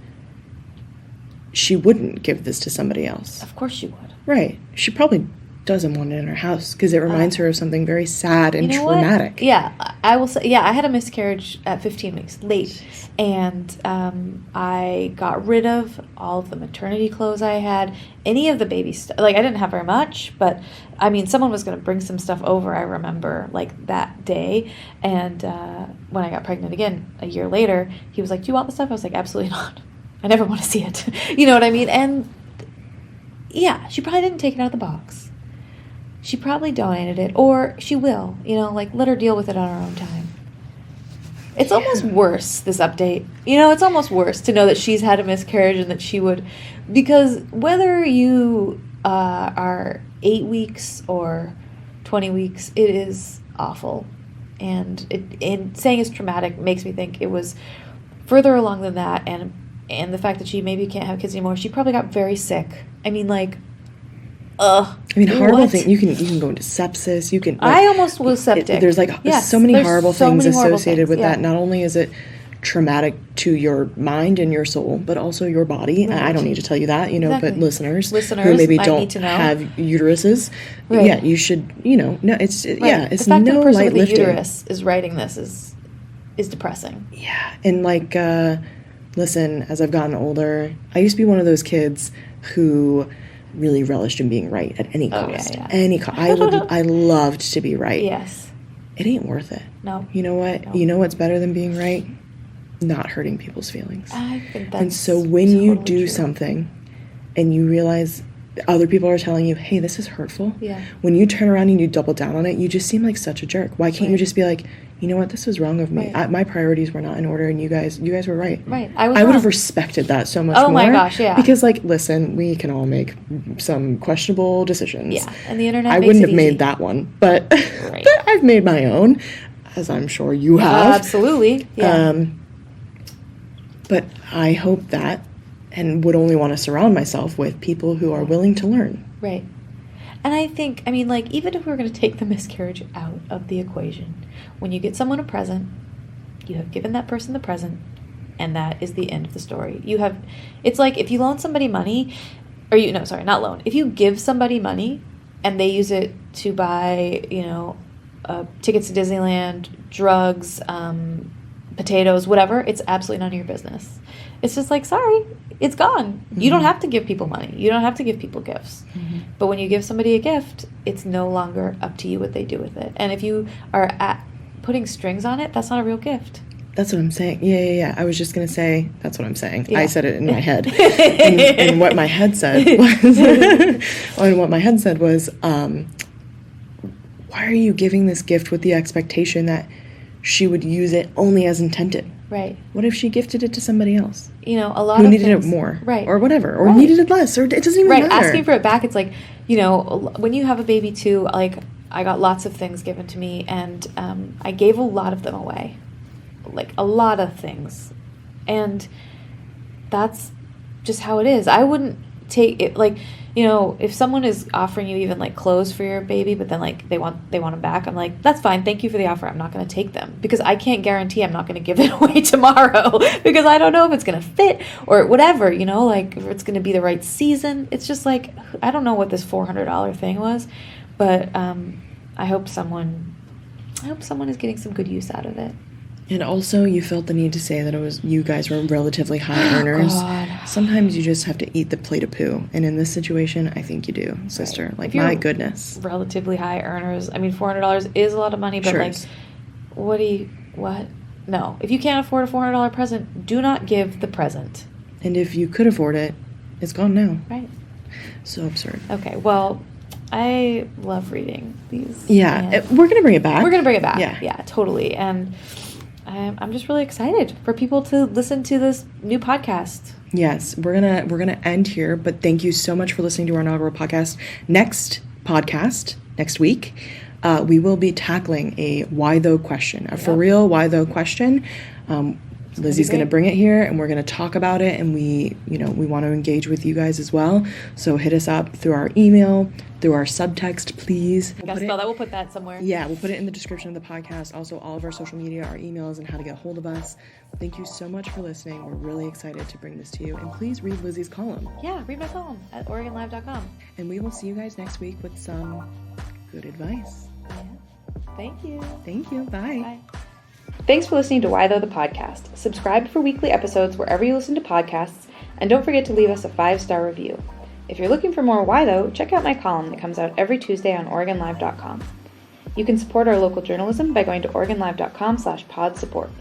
A: she wouldn't give this to somebody else?
C: Of course she would.
A: Right. She probably doesn't want it in her house because it reminds her of something very sad and traumatic.
C: What? Yeah, I will say, I had a miscarriage at 15 weeks, late. And I got rid of all of the maternity clothes I had, any of the baby stuff. Like, I didn't have very much, but, I mean, someone was going to bring some stuff over, I remember, like, that day. And when I got pregnant again a year later, he was like, do you want the stuff? I was like, absolutely not. I never want to see it. You know what I mean? And, yeah, she probably didn't take it out of the box. She probably donated it, or she will, let her deal with it on her own time. It's almost worse, this update. It's almost worse to know that she's had a miscarriage and that she would, because whether you are 8 weeks or 20 weeks, it is awful. And saying it's traumatic makes me think it was further along than that, and the fact that she maybe can't have kids anymore, she probably got very sick. I mean,
A: horrible thing. You can go into sepsis. You can.
C: I almost was septic.
A: There's so many horrible things associated with that. Not only is it traumatic to your mind and your soul, but also your body.
C: Right.
A: I don't need to tell you that,
C: Exactly.
A: but listeners who
C: Listeners
A: maybe
C: might
A: don't
C: need to know.
A: have uteruses,
C: Right.
A: yeah, you should, no, it's,
C: Right.
A: yeah, it's
C: the fact that
A: no
C: the person
A: light
C: with the
A: lifting.
C: uterus is writing this is depressing.
A: Yeah, and like, listen, as I've gotten older, I used to be one of those kids who really relished in being right at any cost.
C: Yeah.
A: Any cost. I loved to be right.
C: Yes.
A: It ain't worth it.
C: No.
A: You know what?
C: No.
A: You know what's better than being right? Not hurting people's feelings.
C: I think that's
A: And so when you
C: totally
A: do
C: true.
A: something and you realize other people are telling you, hey, this is hurtful.
C: Yeah.
A: When you turn around and you double down on it, you just seem like such a jerk. Why can't you
C: Right.
A: just be like, you know what, this was wrong of me.
C: Right.
A: My priorities were not in order, and you guys were right.
C: Right.
A: I would
C: wrong.
A: have respected that so much
C: Oh
A: more.
C: my gosh, yeah.
A: Because, like, listen, we can all make some questionable decisions.
C: Yeah, and the internet
A: I
C: makes
A: wouldn't
C: it
A: have made
C: easy.
A: that one, but
C: Right.
A: I've made my own, as I'm sure you have.
C: Absolutely. Yeah.
A: But I hope that, and would only want to surround myself with people who are willing to learn.
C: Right. And I think, I mean, like, even if we were going to take the miscarriage out of the equation, when you get someone a present, you have given that person the present, and that is the end of the story. It's like if you loan somebody money, not loan. If you give somebody money and they use it to buy, tickets to Disneyland, drugs, potatoes, whatever, it's absolutely none of your business. It's just like, sorry, it's gone. You don't have to give people money. You don't have to give people gifts.
A: Mm-hmm.
C: But when you give somebody a gift, it's no longer up to you what they do with it. And if you are putting strings on it, that's not a real gift.
A: That's what I'm saying. Yeah. I was just going to say, that's what I'm saying.
C: Yeah.
A: I said it in my head. and what my head said was, why are you giving this gift with the expectation that she would use it only as intended?
C: Right.
A: What if she gifted it to somebody else?
C: A lot
A: who
C: of
A: needed
C: things,
A: it more,
C: right,
A: or whatever, or
C: right.
A: needed it less, or it doesn't even
C: right.
A: matter.
C: Asking for it back, it's like, when you have a baby too, like, I got lots of things given to me, and I gave a lot of them away, like a lot of things, and that's just how it is. I wouldn't take it like, if someone is offering you even like clothes for your baby, but then like they want them back, I'm like, that's fine, thank you for the offer, I'm not going to take them, because I can't guarantee I'm not going to give it away tomorrow because I don't know if it's going to fit or whatever, like if it's going to be the right season. It's just like, I don't know what this $400 thing was, but I hope someone is getting some good use out of it.
A: And also, you felt the need to say that you guys were relatively high earners.
C: God.
A: Sometimes you just have to eat the plate of poo. And in this situation, I think you do, sister.
C: Right.
A: Like,
C: If you're
A: my goodness.
C: Relatively high earners. I mean, $400 is a lot of money, but
A: Sure
C: like,
A: is.
C: what? No. If you can't afford a $400 present, do not give the present.
A: And if you could afford it, it's gone now.
C: Right.
A: So absurd.
C: Okay, well, I love reading these.
A: Yeah,
C: and
A: we're going to bring it back.
C: we're going to bring it back.
A: Yeah.
C: Yeah, totally. And I'm just really excited for people to listen to this new podcast.
A: Yes, we're gonna end here, but thank you so much for listening to our inaugural podcast. Next week, we will be tackling a why though question, for real why though question. Lizzy's going to bring it here, and we're going to talk about it, and we want to engage with you guys as well. So hit us up through our email, through our subtext, please.
C: We'll put that somewhere.
A: Yeah, we'll put it in the description of the podcast. Also, all of our social media, our emails, and how to get a hold of us. Thank you so much for listening. We're really excited to bring this to you. And please read Lizzy's column.
C: Yeah, read my column at OregonLive.com.
A: And we will see you guys next week with some good advice.
C: Yeah. Thank you.
A: Thank you. Bye.
C: Bye.
D: Thanks for listening to Why Though the podcast. Subscribe for weekly episodes wherever you listen to podcasts, and don't forget to leave us a 5-star review. If you're looking for more Why Though, check out my column that comes out every Tuesday on OregonLive.com. You can support our local journalism by going to OregonLive.com/pod support.